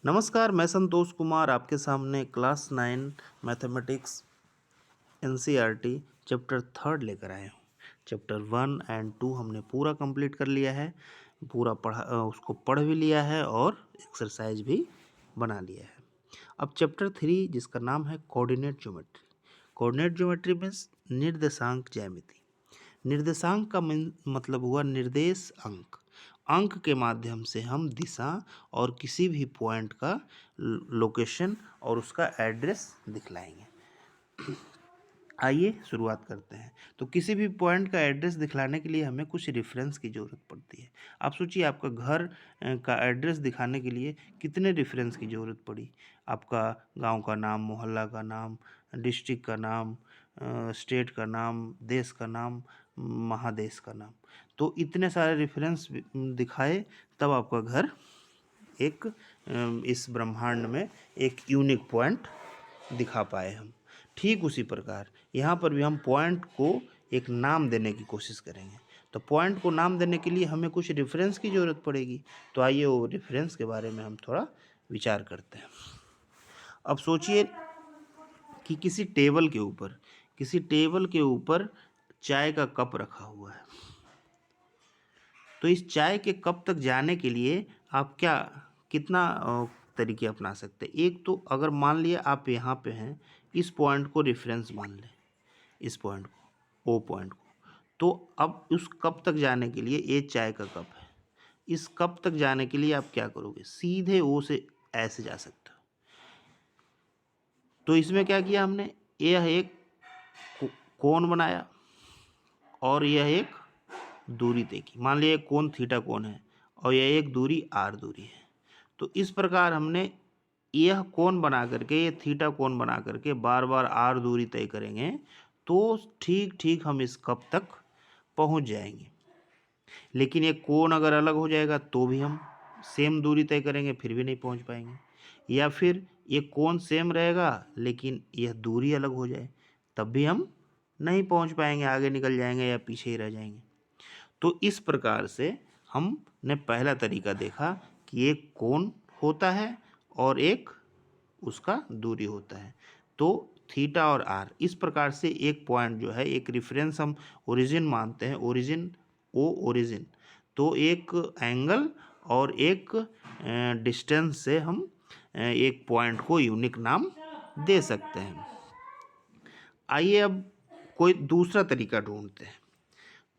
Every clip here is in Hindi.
नमस्कार, मैं संतोष कुमार आपके सामने class 9 mathematics NCERT chapter third लेकर आया हूँ। चैप्टर 1 एंड 2 हमने पूरा कंप्लीट कर लिया है, पूरा उसको पढ़ भी लिया है और एक्सरसाइज भी बना लिया है। अब चैप्टर 3 जिसका नाम है coordinate geometry. Coordinate geometry means निर्देशांक ज्यामिति। निर्देशांक का मतलब हुआ निर्देश अंक। अंक के माध्यम से हम दिशा और किसी भी पॉइंट का लोकेशन और उसका एड्रेस दिखलाएंगे। आइए शुरुआत करते हैं। तो किसी भी पॉइंट का एड्रेस दिखलाने के लिए हमें कुछ रेफरेंस की ज़रूरत पड़ती है। आप सोचिए, आपका घर का एड्रेस दिखाने के लिए कितने रेफरेंस की ज़रूरत पड़ी। आपका गांव का नाम, मोहल्ला का नाम, डिस्ट्रिक्ट का नाम, स्टेट का नाम, देश का नाम, महादेश का नाम। तो इतने सारे रेफरेंस दिखाए तब आपका घर एक इस ब्रह्मांड में एक यूनिक पॉइंट दिखा पाए हम। ठीक उसी प्रकार यहाँ पर भी हम पॉइंट को एक नाम देने की कोशिश करेंगे। तो पॉइंट को नाम देने के लिए हमें कुछ रेफरेंस की ज़रूरत पड़ेगी। तो आइए वो रेफरेंस के बारे में हम थोड़ा विचार करते हैं। अब सोचिए कि किसी टेबल के ऊपर चाय का कप रखा हुआ है। तो इस चाय के कप तक जाने के लिए आप कितना तरीके अपना सकते हैं। एक तो अगर मान लिया आप यहाँ पे हैं, इस पॉइंट को रेफरेंस मान लें, इस पॉइंट को, ओ पॉइंट को। तो अब उस कप तक जाने के लिए, ये चाय का कप है, इस कप तक जाने के लिए आप क्या करोगे, सीधे ओ से ऐसे जा सकते हो। तो इसमें क्या किया हमने, यह एक कोण बनाया और यह एक दूरी तय की। मान लिया कोण थीटा कोण है और यह एक दूरी आर दूरी है। तो इस प्रकार हमने यह कोण बना करके, ये थीटा कोण बना करके बार बार आर दूरी तय करेंगे तो ठीक ठीक हम इस कप तक पहुंच जाएंगे। लेकिन ये कोण अगर अलग हो जाएगा तो भी हम सेम दूरी तय करेंगे, फिर भी नहीं पहुंच पाएंगे। या फिर ये कोण सेम रहेगा लेकिन यह दूरी अलग हो जाए, तब भी हम नहीं पहुंच पाएंगे, आगे निकल जाएंगे या पीछे ही रह जाएंगे। तो इस प्रकार से हमने पहला तरीका देखा कि एक कोण होता है और एक उसका दूरी होता है। तो थीटा और आर, इस प्रकार से एक पॉइंट जो है, एक रेफरेंस हम ओरिजिन मानते हैं, ओरिजिन। तो एक एंगल और एक डिस्टेंस से हम एक पॉइंट को यूनिक नाम दे सकते हैं। आइए अब कोई दूसरा तरीका ढूंढते हैं।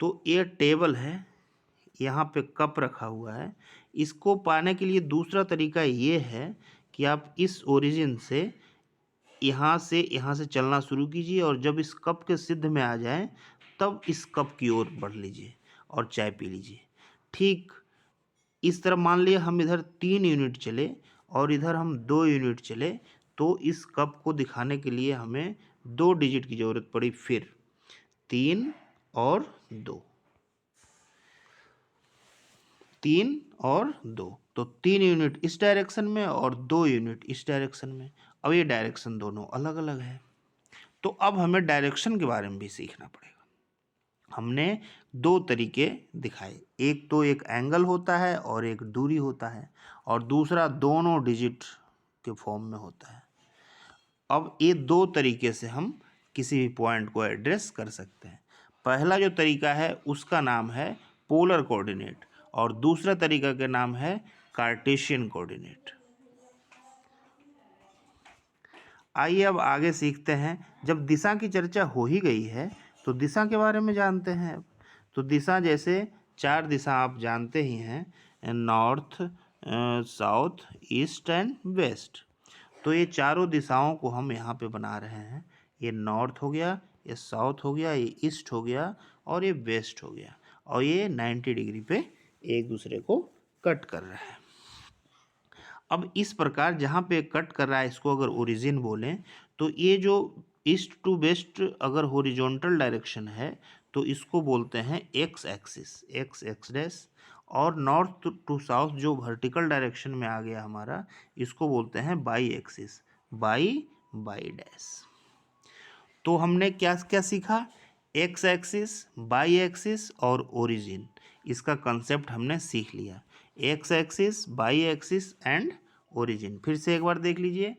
तो ये टेबल है, यहाँ पे कप रखा हुआ है। इसको पाने के लिए दूसरा तरीका ये है कि आप इस ओरिजिन से यहाँ से चलना शुरू कीजिए और जब इस कप के सिद्ध में आ जाए तब इस कप की ओर बढ़ लीजिए और चाय पी लीजिए। ठीक इस तरह मान लिया हम इधर 3 यूनिट चले और इधर हम 2 यूनिट चले, तो इस कप को दिखाने के लिए हमें 2 डिजिट की ज़रूरत पड़ी। फिर 3 और 2, 3 और 2, तो 3 यूनिट इस डायरेक्शन में और 2 यूनिट इस डायरेक्शन में। अब ये डायरेक्शन दोनों अलग अलग है, तो अब हमें डायरेक्शन के बारे में भी सीखना पड़ेगा। हमने 2 तरीके दिखाए, एक तो एक एंगल होता है और एक दूरी होता है, और दूसरा दोनों डिजिट के फॉर्म में होता है। अब ये 2 तरीके से हम किसी भी पॉइंट को एड्रेस कर सकते हैं। पहला जो तरीका है उसका नाम है पोलर कोऑर्डिनेट और दूसरा तरीका का नाम है कार्टेशियन कोऑर्डिनेट। आइए अब आगे सीखते हैं। जब दिशा की चर्चा हो ही गई है तो दिशा के बारे में जानते हैं। तो दिशा जैसे 4 दिशा आप जानते ही हैं, north, south, east and west. तो ये चारों दिशाओं को हम यहाँ पे बना रहे हैं। ये नॉर्थ हो गया, ये साउथ हो गया, ये ईस्ट हो गया और ये वेस्ट हो गया, और ये 90 डिग्री पे एक दूसरे को कट कर रहा है। अब इस प्रकार जहाँ पे कट कर रहा है, इसको अगर ओरिजिन बोलें, तो ये जो ईस्ट टू वेस्ट अगर हॉरिजॉन्टल डायरेक्शन है तो इसको बोलते हैं x axis, x x dash. और नॉर्थ टू साउथ जो वर्टिकल डायरेक्शन में आ गया हमारा, इसको बोलते हैं बाई एक्सिस, बाई डैश। तो हमने क्या क्या सीखा, एक्स एक्सिस, बाई एक्सिस और ओरिजिन, इसका कंसेप्ट हमने सीख लिया। X axis, by axis and origin. फिर से एक बार देख लीजिए,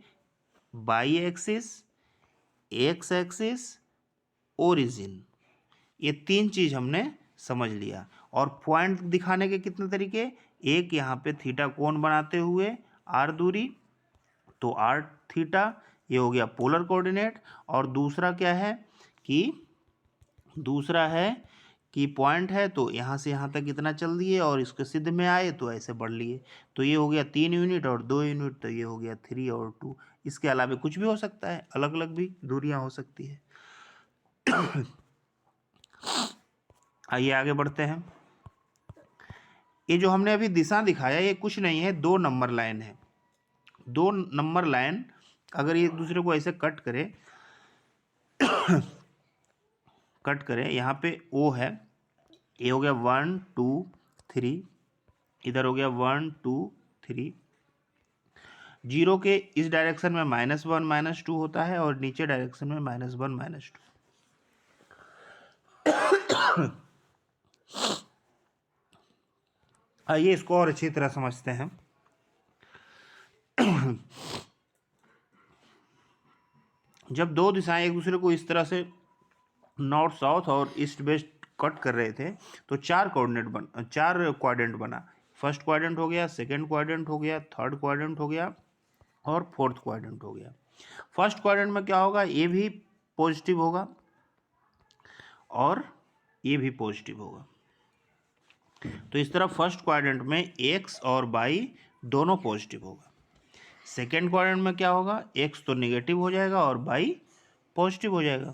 by axis, x axis, origin, ये तीन चीज हमने समझ लिया। और पॉइंट दिखाने के कितने तरीके, एक यहाँ पे थीटा कोण बनाते हुए आर दूरी, तो आर थीटा, ये हो गया पोलर कोऑर्डिनेट। और दूसरा क्या है कि पॉइंट है तो यहाँ से यहाँ तक इतना चल दिए और इसके सिद्ध में आए तो ऐसे बढ़ लिए। तो ये हो गया 3 यूनिट और 2 यूनिट, तो ये हो गया 3 और 2। इसके अलावा कुछ भी हो सकता है, अलग अलग भी दूरियां हो सकती है। आइए आगे बढ़ते हैं। ये जो हमने अभी दिशा दिखाया ये कुछ नहीं है, 2 नंबर लाइन है। 2 नंबर लाइन अगर ये एक दूसरे को ऐसे कट करें, यहाँ पे O है, ये हो गया 1 2 3, इधर हो गया 1 2 3। जीरो के इस डायरेक्शन में -1 -2 होता है और नीचे डायरेक्शन में -1 -2। आइए इसको और अच्छी तरह समझते हैं। जब दो दिशाएं एक दूसरे को इस तरह से नॉर्थ साउथ और ईस्ट वेस्ट कट कर रहे थे तो 4 क्वाड्रेंट बना। फर्स्ट क्वाड्रेंट हो गया, सेकंड क्वाड्रेंट हो गया, थर्ड क्वाड्रेंट हो गया और फोर्थ क्वाड्रेंट हो गया। फर्स्ट क्वाड्रेंट में क्या होगा, ये भी पॉजिटिव होगा और ये भी पॉजिटिव होगा। तो इस तरह फर्स्ट क्वाड्रेंट में एक्स और वाई दोनों पॉजिटिव होगा। सेकेंड क्वाड्रेंट में क्या होगा, एक्स तो निगेटिव हो जाएगा और वाई पॉजिटिव हो जाएगा।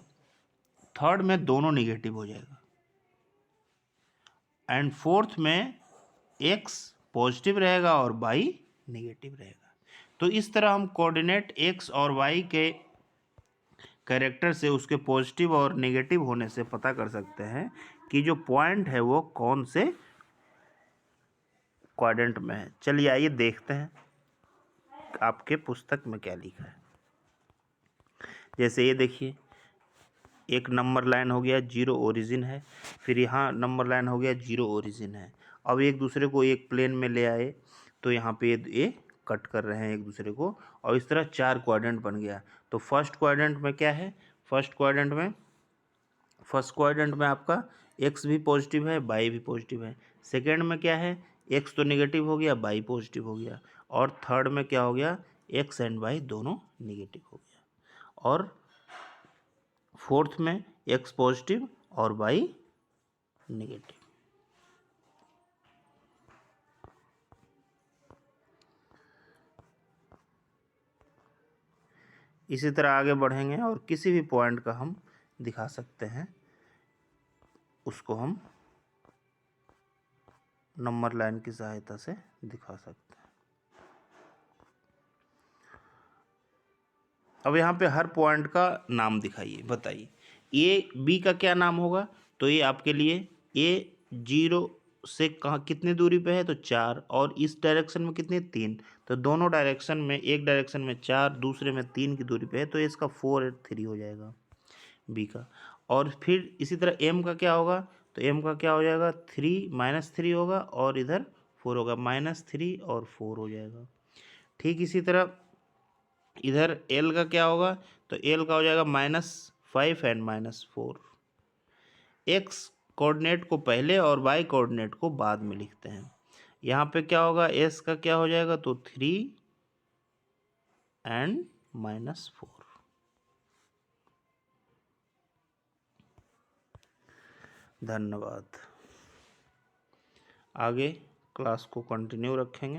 थर्ड में दोनों निगेटिव हो जाएगा। एंड फोर्थ में एक्स पॉजिटिव रहेगा और वाई निगेटिव रहेगा। तो इस तरह हम कोऑर्डिनेट एक्स और वाई के कैरेक्टर से उसके पॉजिटिव और नेगेटिव होने से पता कर सकते हैं कि जो पॉइंट है वो कौन से क्वाड्रेंट में है। चलिए आइए देखते हैं आपके पुस्तक में क्या लिखा है। जैसे ये देखिए, एक नंबर लाइन हो गया 0 ओरिजिन है, फिर यहाँ नंबर लाइन हो गया 0 ओरिजिन है। अब एक दूसरे को एक प्लेन में ले आए तो यहाँ पे ये कट कर रहे हैं एक दूसरे को और इस तरह 4 क्वाड्रेंट बन गया। तो फर्स्ट क्वाड्रेंट में क्या है, फर्स्ट क्वाड्रेंट में आपका एक्स भी पॉजिटिव है, वाई भी पॉजिटिव है। सेकेंड में क्या है, एक्स तो नेगेटिव हो गया, वाई पॉजिटिव हो गया। और थर्ड में क्या हो गया, एक्स एंड वाई दोनों नेगेटिव हो गया। और फोर्थ में एक्स पॉजिटिव और वाई नेगेटिव। इसी तरह आगे बढ़ेंगे और किसी भी पॉइंट का हम दिखा सकते हैं, उसको हम नंबर लाइन की सहायता से दिखा सकते हैं। अब यहाँ पे हर पॉइंट का नाम दिखाइए, बताइए ए बी का क्या नाम होगा। तो ये आपके लिए ए 0 से कहाँ कितनी दूरी पे है, तो 4, और इस डायरेक्शन में कितनी, 3। तो दोनों डायरेक्शन में, एक डायरेक्शन में 4 दूसरे में 3 की दूरी पे है, तो इसका 4 और 3 हो जाएगा बी का। और फिर इसी तरह एम का क्या होगा, तो एम का क्या हो जाएगा, 3 -3 होगा और इधर 4 होगा, -3 और 4 हो जाएगा। ठीक इसी तरह इधर एल का क्या होगा, तो एल का हो जाएगा -5 एंड -4। एक्स कोऑर्डिनेट को पहले और वाई कोऑर्डिनेट को बाद में लिखते हैं। यहाँ पे क्या होगा, एस का क्या हो जाएगा, तो 3 एंड -4। धन्यवाद। आगे क्लास को कंटिन्यू रखेंगे।